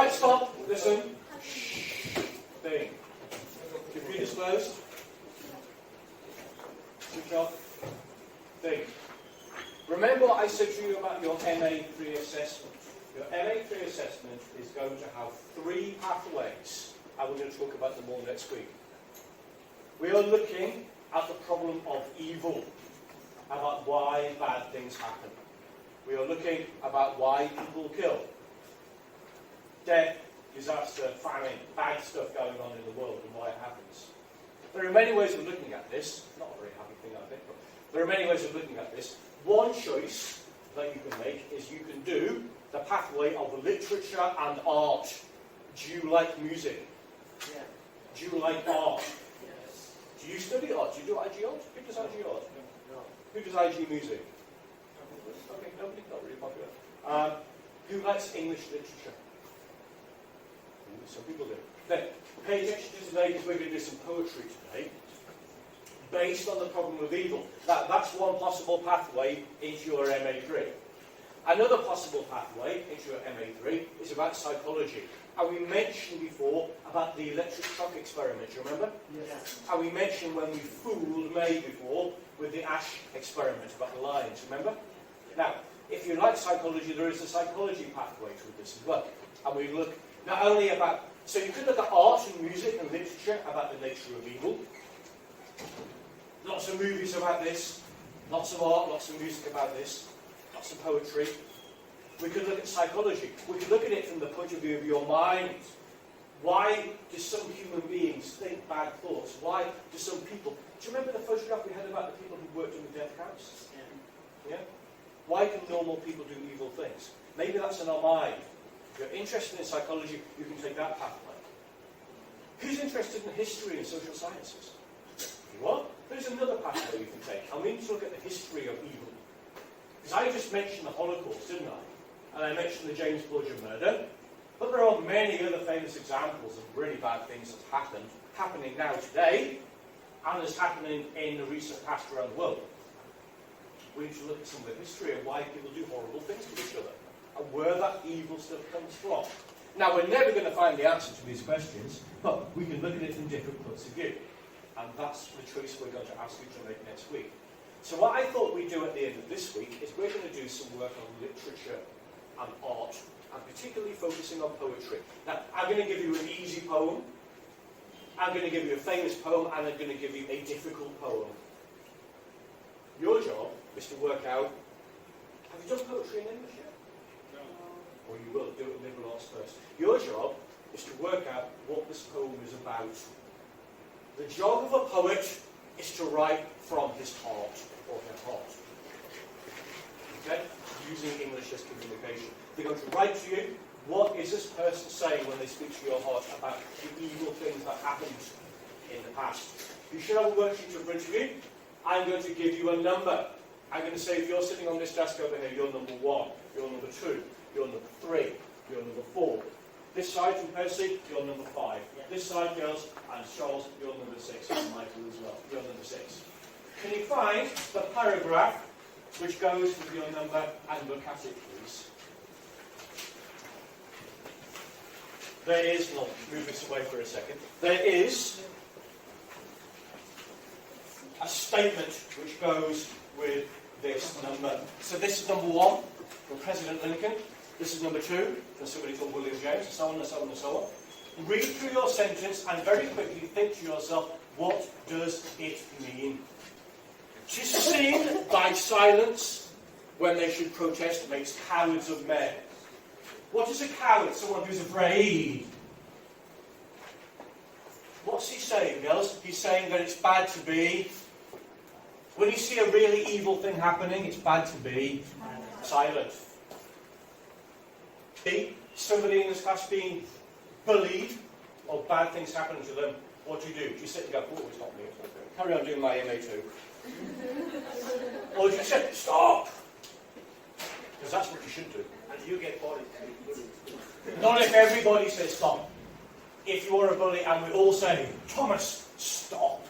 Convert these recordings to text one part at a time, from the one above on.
Right, stop. Listen. Thing. Computers closed. Switch off. Thing. Remember what I said to you about your MA3 assessment. Your MA3 assessment is going to have 3 pathways, and we're going to talk about them more next week. We are looking at the problem of evil, about why bad things happen. We are looking about why people kill. Death, disaster, famine, bad stuff going on in the world and why it happens. There are many ways of looking at this. Not a very happy thing, I think, but there are many ways of looking at this. One choice that you can make is you can do the pathway of literature and art. Do you like music? Yeah. Do you like art? Yes. Do you study art? Do you do IG art? Who does IG art? No. Who does IG music? Okay, nobody, not really popular. Who likes English literature? Ooh, some people do. Then, pay attention to today because we're going to do some poetry today, based on the problem of evil. That's one possible pathway into your MA3. Another possible pathway into your MA3 is about psychology. And we mentioned before about the electric shock experiment, you remember? Yes. And we mentioned when we fooled May before with the ash experiment about the lions, remember? Now, if you like psychology, there is a psychology pathway to this as well. And we look not only about, so you could look at art and music and literature about the nature of evil. Lots of movies about this, lots of art, lots of music about this, lots of poetry. We could look at psychology. We could look at it from the point of view of your mind. Why do some human beings think bad thoughts? Why do some people... Do you remember the photograph we had about the people who worked in the death camps? Yeah? Why can normal people do evil things? Maybe that's in our mind. If you're interested in psychology, you can take that pathway. Who's interested in history and social sciences? You are? There's another pathway you can take. And we need to look at the history of evil. Because I just mentioned the Holocaust, didn't I? And I mentioned the James Bludgeon murder. But there are many other famous examples of really bad things that happened, happening now today, and is happening in the recent past around the world. We need to look at some of the history of why people do horrible things to each other, and where that evil stuff comes from. Now, we're never going to find the answer to these questions, but we can look at it from different points of view. And that's the choice we're going to ask you to make next week. So what I thought we'd do at the end of this week is we're going to do some work on literature and art, and particularly focusing on poetry. Now, I'm going to give you an easy poem, I'm going to give you a famous poem, and I'm going to give you a difficult poem. Your job is to work out, have you done poetry in English yet? No. Or you will do it in liberal arts first. Your job is to work out what this poem is about. The job of a poet is to write from his heart, or her heart. Okay? Using English as communication. They're going to write to you, what is this person saying when they speak to your heart about the evil things that happened in the past? You should have a worksheet in front of you. I'm going to give you a number. I'm going to say, if you're sitting on this desk over here, you're number 1, you're number 2, you're number 3, you're number 4. This side from Percy, you're number 5. This side, girls, and Charles, you're number 6, and Michael as well, you're number 6. Can you find the paragraph which goes with your number and look at it, please? There is, no, move this away for a second. There is a statement which goes with this number. So this is number 1 from President Lincoln. This is number 2 from somebody called William James, and so on and so on and so on. Read through your sentence and very quickly think to yourself, what does it mean? To sing by silence when they should protest makes cowards of men. What is a coward? Someone who's afraid. What's he saying, girls? He's saying that it's bad to be... When you see a really evil thing happening, it's bad to be silent. Somebody in this class being bullied or bad things happening to them, what do? Do you sit and go, oh, it's not me, it's not me. Carry on doing my MA2. Or do you say, stop? Because that's what you should do. And you get bullied. Not if everybody says stop. If you're a bully and we all say, Thomas, stop.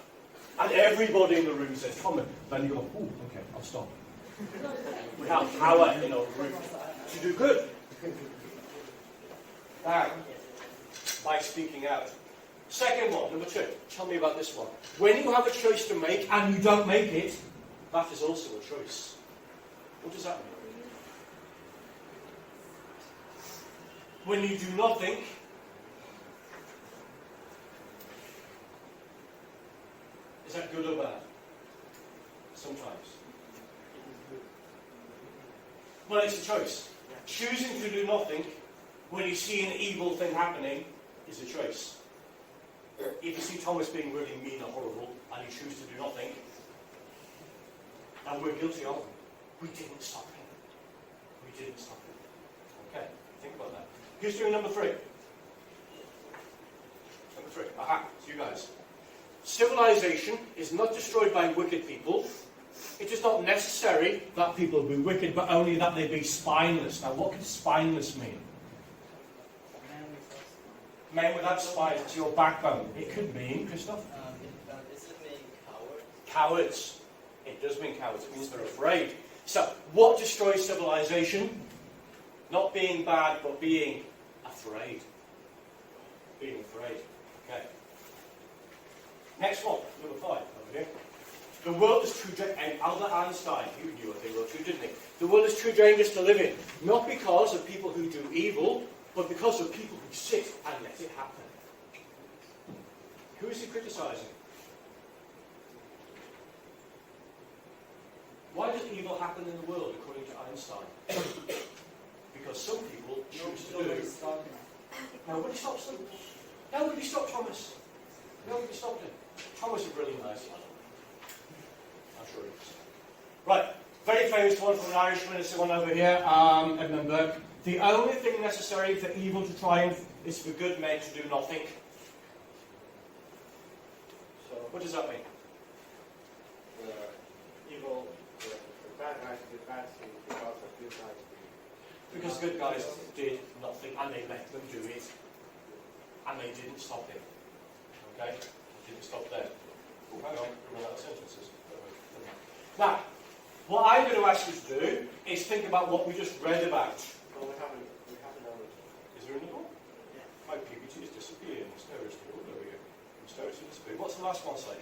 And everybody in the room says, Thomas, then you go, oh, okay, I'll stop. We have power in our room to do good. Now, by speaking out. Second one, number 2. Tell me about this one. When you have a choice to make and you don't make it, that is also a choice. What does that mean? When you do nothing, is that good or bad? Sometimes. Well, it's a choice. Choosing to do nothing when you see an evil thing happening is a choice. If you see Thomas being really mean or horrible and you choose to do nothing, and we're guilty of it, we didn't stop him. We didn't stop him. Okay, think about that. Who's doing number 3? Number 3. Aha, it's you guys. Civilization is not destroyed by wicked people. It is not necessary that people be wicked, but only that they be spineless. Now, what can spineless mean? Men without spines, it's your backbone. It could mean, Christoph? Does it mean coward? Cowards. It does mean cowards. It means they're afraid. So, what destroys civilization? Not being bad, but being afraid. Being afraid. Okay. Next one, number 5. Over here. The world is too dangerous. And Albert Einstein, you knew what they were too, didn't he? The world is too dangerous to live in. Not because of people who do evil, but because of people who sit and let it happen. Who is he criticising? Why does evil happen in the world, according to Einstein? Because some people choose to do. Nobody stops them. Nobody stopped Thomas. Nobody stopped him. Thomas is really nice. I'm sure he is. Right. Very famous one from an Irishman. It's the one over here. Edmund Burke. The only thing necessary for evil to triumph is for good men to do nothing. So, What does that mean? the evil, the bad guys do bad things because the good guys do. Because good guys did nothing and they let them do it. And they didn't stop him. Okay? Didn't stop there. Oh, hang on, we're running out of sentences. Now, what I'm going to ask you to do is think about what we just read about. Well, we haven't done it. Is there another one? Yeah. My PPT is disappearing. Mysteriously. Oh, there we go. Mysteriously disappearing. What's the last one say?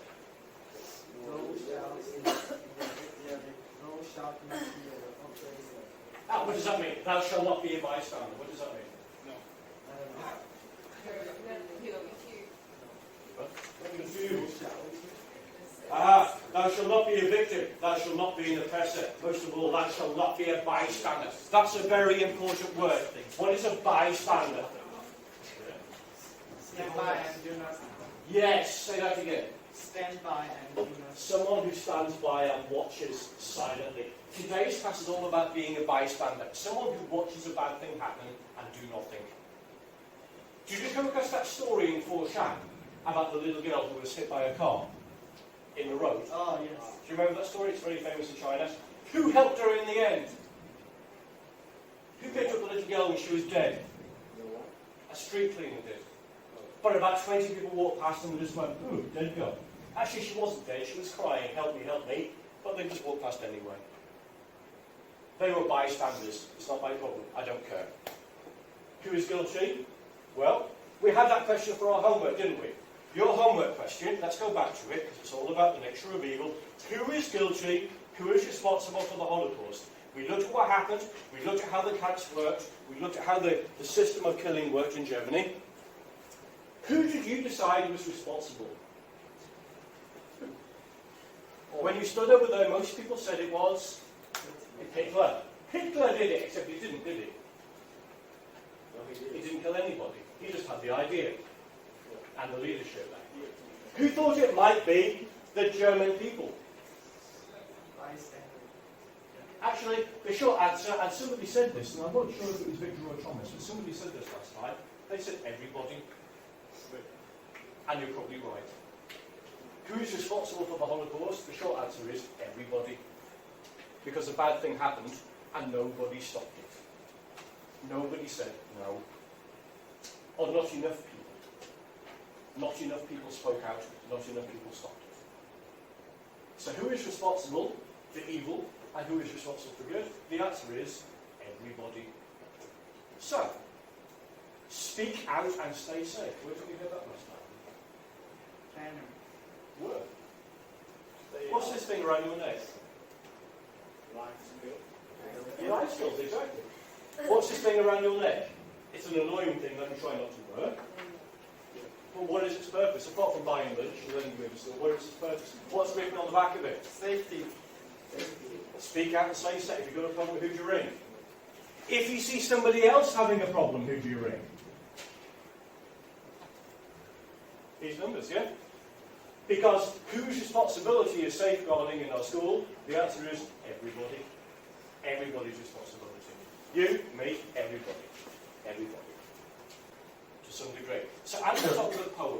Ah, what does that mean? Thou shalt not be a bystander. What does that mean? Thou shalt not be a victim. Thou shalt not be an oppressor. Most of all, thou shalt not be a bystander. That's a very important word. What is a bystander? Stand by and do nothing. Yes, say that again. Stand by and do nothing. Someone who stands by and watches silently. Today's class is all about being a bystander. Someone who watches a bad thing happen and do nothing. Did you come across that story in Foshan about the little girl who was hit by a car in the road? Oh, yes. Do you remember that story? It's very famous in China. Who helped her in the end? Who picked up the little girl when she was dead? A street cleaner did. But about 20 people walked past and just went, ooh, dead girl. Actually, she wasn't dead. She was crying, help me, help me. But they just walked past anyway. They were bystanders. It's not my problem. I don't care. Who is guilty? Well, we had that question for our homework, didn't we? Your homework question, let's go back to it, because it's all about the nature of evil. Who is guilty? Who is responsible for the Holocaust? We looked at what happened. We looked at how the camps worked. We looked at how the system of killing worked in Germany. Who did you decide was responsible? When you stood over there, most people said it was Hitler. Hitler did it, except he didn't, did he? He didn't kill anybody. He just had the idea and the leadership. Who thought it might be the German people? Actually, the short answer, and somebody said this, and I'm not sure if it was Victor or Thomas, but somebody said this last time. They said everybody. And you're probably right. Who is responsible for the Holocaust? The short answer is everybody. Because a bad thing happened and nobody stopped it. Nobody said no. Or not enough people. Not enough people spoke out. Not enough people stopped it. So who is responsible for evil and who is responsible for good? The answer is everybody. So, Speak out and stay safe. Where did we get that last time? Planner. Word. What's this thing around your neck? Life skill. Your life skills, exactly. What's this thing around your neck? It's an annoying thing that you try not to work. But what is its purpose? Apart from buying lunch and letting you still, what is its purpose? What's written on the back of it? Safety. Speak out and say so. If you've got a problem, who do you ring? If you see somebody else having a problem, who do you ring? These numbers, yeah? Because whose responsibility is safeguarding in our school? The answer is everybody. Everybody's responsibility. You, me, everybody. Everybody. To some degree. So I'm going to start with a poem.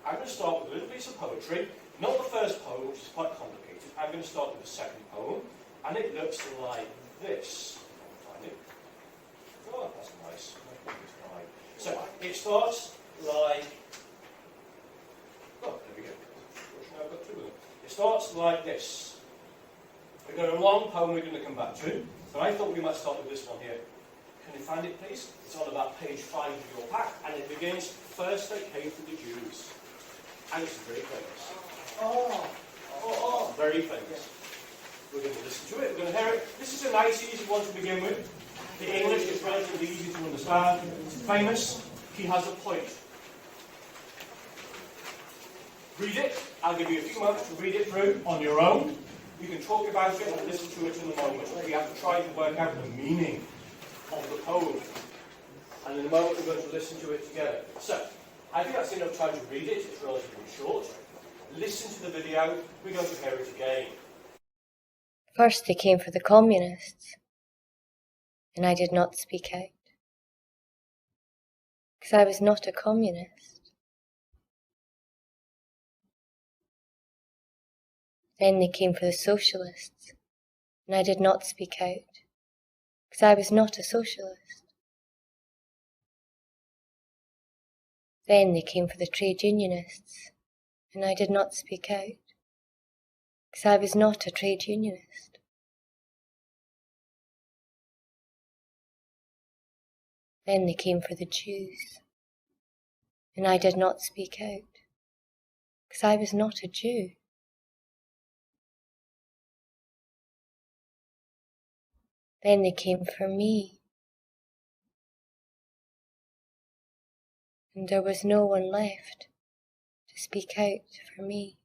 I'm going to start with a little piece of poetry. Not the first poem, which is quite complicated. I'm going to start with the second poem. And it looks like this. Find it. Oh, that's nice. So it starts like... Oh, there we go. Fortunately, I've got two of them. It starts like this. We've got a long poem we're going to come back to. So I thought we might start with this one here. Can you find it, please? It's on about page 5 of your pack. And it begins, first they came for the Jews. And it's very famous. Very famous. We're going to listen to it. We're going to hear it. This is a nice, easy one to begin with. The English is relatively easy to understand. It's famous. He has a point. Read it. I'll give you a few moments to read it through on your own. You can talk about it and listen to it in a moment. We have to try to work out the meaning of the poem. And in a moment we're going to listen to it together. So, I think that's enough time to read it. It's relatively short. Listen to the video. We're going to hear it again. First they came for the communists, and I did not speak out, because I was not a communist. Then they came for the socialists, and I did not speak out, because I was not a socialist. Then they came for the trade unionists, and I did not speak out, because I was not a trade unionist. Then they came for the Jews, and I did not speak out, because I was not a Jew. Then they came for me, and there was no one left to speak out for me.